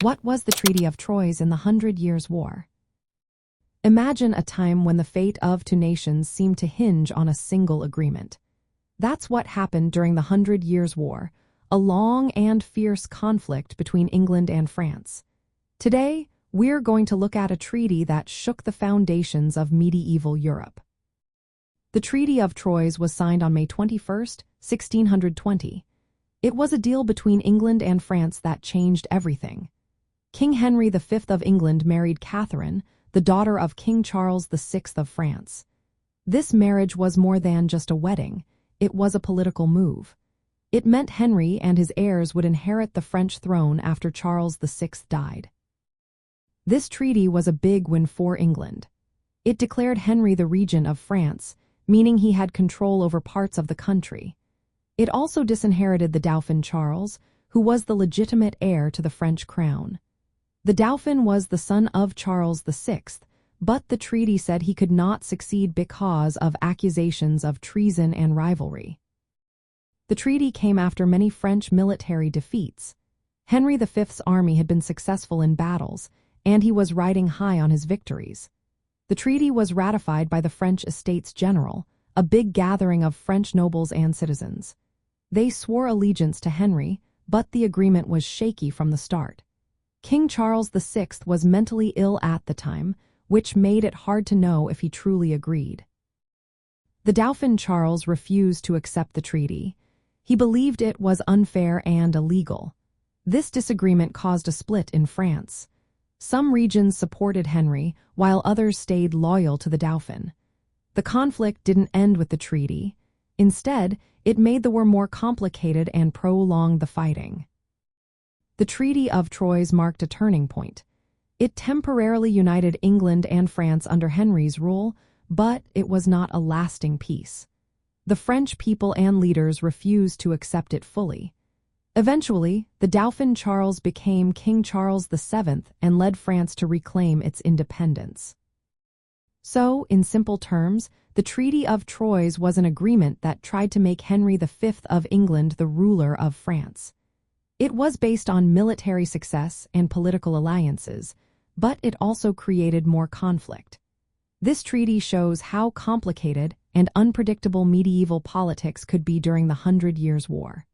What was the Treaty of Troyes in the Hundred Years' War? Imagine a time when the fate of two nations seemed to hinge on a single agreement. That's what happened during the 100 Years' War, a long and fierce conflict between England and France. Today, we're going to look at a treaty that shook the foundations of medieval Europe. The Treaty of Troyes was signed on May 21, 1620. It was a deal between England and France that changed everything. King Henry V of England married Catherine, the daughter of King Charles VI of France. This marriage was more than just a wedding, it was a political move. It meant Henry and his heirs would inherit the French throne after Charles VI died. This treaty was a big win for England. It declared Henry the regent of France, meaning he had control over parts of the country. It also disinherited the Dauphin Charles, who was the legitimate heir to the French crown. The Dauphin was the son of Charles VI, but the treaty said he could not succeed because of accusations of treason and rivalry. The treaty came after many French military defeats. Henry V's army had been successful in battles, and he was riding high on his victories. The treaty was ratified by the French Estates General, a big gathering of French nobles and citizens. They swore allegiance to Henry, but the agreement was shaky from the start. King Charles VI was mentally ill at the time, which made it hard to know if he truly agreed. The Dauphin Charles refused to accept the treaty. He believed it was unfair and illegal. This disagreement caused a split in France. Some regions supported Henry, while others stayed loyal to the Dauphin. The conflict didn't end with the treaty. Instead, it made the war more complicated and prolonged the fighting. The Treaty of Troyes marked a turning point. It temporarily united England and France under Henry's rule, but it was not a lasting peace. The French people and leaders refused to accept it fully. Eventually, the Dauphin Charles became King Charles VII and led France to reclaim its independence. So, in simple terms, the Treaty of Troyes was an agreement that tried to make Henry V of England the ruler of France. It was based on military success and political alliances, but it also created more conflict. This treaty shows how complicated and unpredictable medieval politics could be during the 100 Years' War.